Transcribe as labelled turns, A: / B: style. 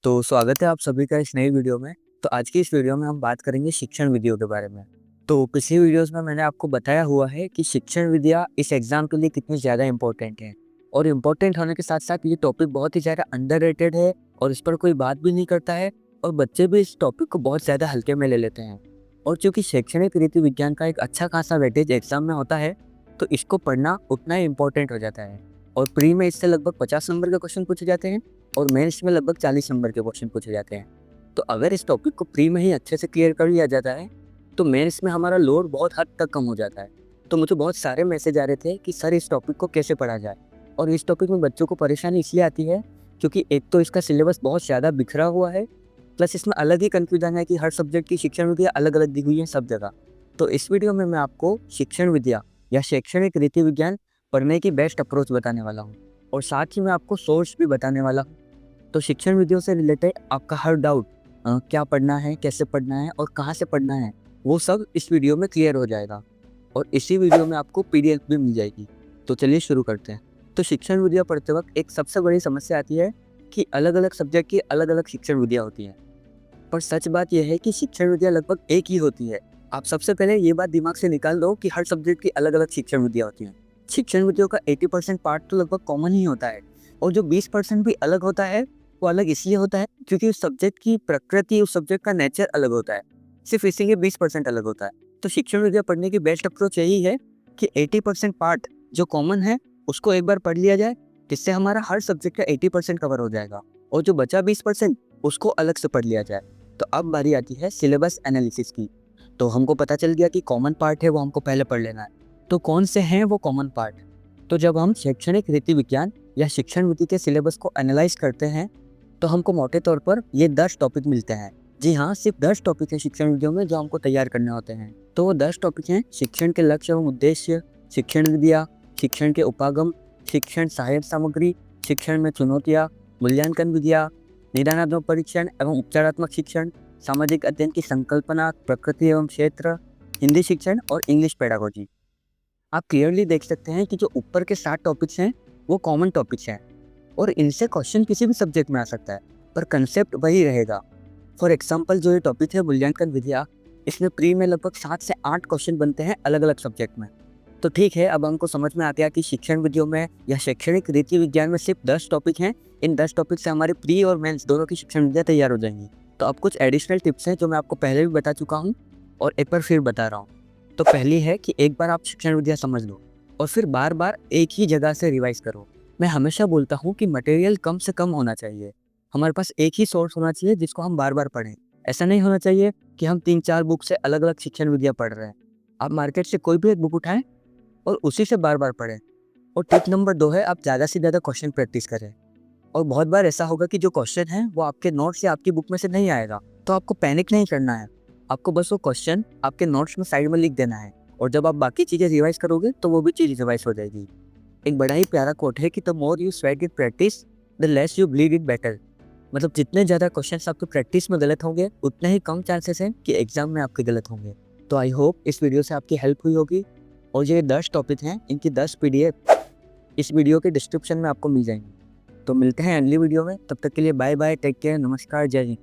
A: तो स्वागत है आप सभी का इस नई वीडियो में। तो आज की इस वीडियो में हम बात करेंगे शिक्षण विधियों के बारे में। तो पिछली वीडियोस में मैंने आपको बताया हुआ है कि शिक्षण विधियाँ इस एग्ज़ाम के लिए कितनी ज़्यादा इम्पोर्टेंट है और इम्पोर्टेंट होने के साथ-साथ ये टॉपिक बहुत ही ज़्यादा अंडररेटेड है और इस पर कोई बात भी नहीं करता है और बच्चे भी इस टॉपिक को बहुत ज़्यादा हल्के में ले लेते हैं। और चूँकि शैक्षणिक रीति विज्ञान का एक अच्छा खासा वेटेज एग्ज़ाम में होता है, तो इसको पढ़ना उतना ही इम्पोर्टेंट हो जाता है और प्री में इससे लगभग 50 नंबर के क्वेश्चन पूछे जाते हैं और मेंस में लगभग 40 नंबर के क्वेश्चन पूछे जाते हैं। तो अगर इस टॉपिक को प्री में ही अच्छे से क्लियर कर लिया जाता है, तो मेंस में हमारा लोड बहुत हद तक कम हो जाता है। तो मुझे बहुत सारे मैसेज आ रहे थे कि सर इस टॉपिक को कैसे पढ़ा जाए, और इस टॉपिक में बच्चों को परेशानी इसलिए आती है क्योंकि एक तो इसका सिलेबस बहुत ज़्यादा बिखरा हुआ है, प्लस इसमें अलग ही कन्फ्यूजन है कि हर सब्जेक्ट की शिक्षण विधियाँ अलग-अलग दी हुई हैं सब जगह। तो इस वीडियो में मैं आपको शिक्षण विधियाँ या शैक्षणिक रीति विज्ञान पढ़ने की बेस्ट अप्रोच बताने वाला हूँ और साथ ही मैं आपको सोर्स भी बताने वाला हूँ। तो शिक्षण विधियों से रिलेटेड आपका हर डाउट क्या पढ़ना है, कैसे पढ़ना है और कहाँ से पढ़ना है, वो सब इस वीडियो में क्लियर हो जाएगा और इसी वीडियो में आपको पीडीएफ भी मिल जाएगी। तो चलिए शुरू करते हैं। तो शिक्षण विधियाँ पढ़ते वक्त एक सबसे बड़ी समस्या आती है कि अलग-अलग सब्जेक्ट की अलग-अलग शिक्षण विधियाँ होती हैं। पर सच बात यह है कि शिक्षण विधियाँ लगभग एक ही होती है। आप सबसे पहले ये बात दिमाग से निकाल दो कि हर सब्जेक्ट की अलग-अलग शिक्षण विधियाँ होती हैं। शिक्षण विधियों का 80% पार्ट तो लगभग कॉमन ही होता है और जो 20% भी अलग होता है, वो अलग इसलिए होता है क्योंकि उस सब्जेक्ट की प्रकृति, उस सब्जेक्ट का नेचर अलग होता है। सिर्फ इसीलिए 20% अलग होता है। तो शिक्षण विधियाँ पढ़ने की बेस्ट अप्रोच यही है कि 80% पार्ट जो कॉमन है, उसको एक बार पढ़ लिया जाए, जिससे हमारा हर सब्जेक्ट का 80% कवर हो जाएगा और जो बचा 20% उसको अलग से पढ़ लिया जाए। तो अब बारी आती है सिलेबस एनालिसिस की। तो हमको पता चल गया कि कॉमन पार्ट है वो हमको पहले पढ़ लेना है। तो कौन से हैं वो कॉमन पार्ट? तो जब हम शैक्षणिक रीति विज्ञान या शिक्षण विधि के सिलेबस को एनालाइज करते हैं, तो हमको मोटे तौर पर ये 10 टॉपिक मिलते हैं। जी हाँ, सिर्फ 10 टॉपिक हैं शिक्षण विधियों में जो हमको तैयार करने होते हैं। तो वो 10 टॉपिक हैं: शिक्षण के लक्ष्य एवं उद्देश्य, शिक्षण विधियाँ, शिक्षण के उपागम, शिक्षण सहायक सामग्री, शिक्षण में चुनौतियाँ, मूल्यांकन विधियाँ, निदानात्मक परीक्षण एवं उपचारात्मक शिक्षण, सामाजिक अध्ययन की संकल्पना, प्रकृति एवं क्षेत्र, हिंदी शिक्षण और इंग्लिश पेडागोजी। आप क्लियरली देख सकते हैं कि जो ऊपर के 7 टॉपिक्स हैं वो कॉमन टॉपिक्स हैं और इनसे क्वेश्चन किसी भी सब्जेक्ट में आ सकता है, पर कंसेप्ट वही रहेगा। फॉर एग्जांपल जो ये टॉपिक है मूल्यांकन विधियाँ, इसमें प्री में लगभग 7 से 8 क्वेश्चन बनते हैं अलग अलग सब्जेक्ट में। तो ठीक है, अब हमको समझ में आ गया कि शिक्षण विधियों में या शैक्षणिक रीति विज्ञान में सिर्फ 10 टॉपिक हैं। इन 10 टॉपिक से हमारे प्री और मेंस दोनों की शिक्षण विधियाँ तैयार हो जाएंगी। तो अब कुछ एडिशनल टिप्स हैं जो मैं आपको पहले भी बता चुका हूँ और एक बार फिर बता रहा हूँ। तो पहली है कि एक बार आप शिक्षण विधियाँ समझ लो और फिर बार बार एक ही जगह से रिवाइज करो। मैं हमेशा बोलता हूँ कि मटेरियल कम से कम होना चाहिए। हमारे पास एक ही सोर्स होना चाहिए जिसको हम बार बार पढ़ें। ऐसा नहीं होना चाहिए कि हम 3-4 बुक से अलग अलग शिक्षण विधियाँ पढ़ रहे हैं। आप मार्केट से कोई भी एक बुक उठाएं और उसी से बार बार पढ़ें। और टिप नंबर 2 है, आप ज़्यादा से ज़्यादा क्वेश्चन प्रैक्टिस करें। और बहुत बार ऐसा होगा कि जो क्वेश्चन है वो आपके नोट्स या आपकी बुक में से नहीं आएगा, तो आपको पैनिक नहीं करना है। आपको बस वो क्वेश्चन आपके नोट्स में साइड में लिख देना है और जब आप बाकी चीज़ें रिवाइज करोगे तो वो भी चीज़ रिवाइज हो जाएगी। एक बड़ा ही प्यारा कोट है कि the more you sweat in practice the less you bleed in battle. मतलब जितने ज़्यादा क्वेश्चन आपके प्रैक्टिस में गलत होंगे, उतने ही कम चांसेस हैं कि एग्जाम में आपके गलत होंगे। तो आई होप इस वीडियो से आपकी हेल्प हुई होगी और ये 10 टॉपिक हैं, इनकी 10 पीडीएफ इस वीडियो के डिस्क्रिप्शन में आपको मिल जाएंगी। तो मिलते हैं अगली वीडियो में, तब तक के लिए बाय बाय, टेक केयर, नमस्कार, जय हिंद।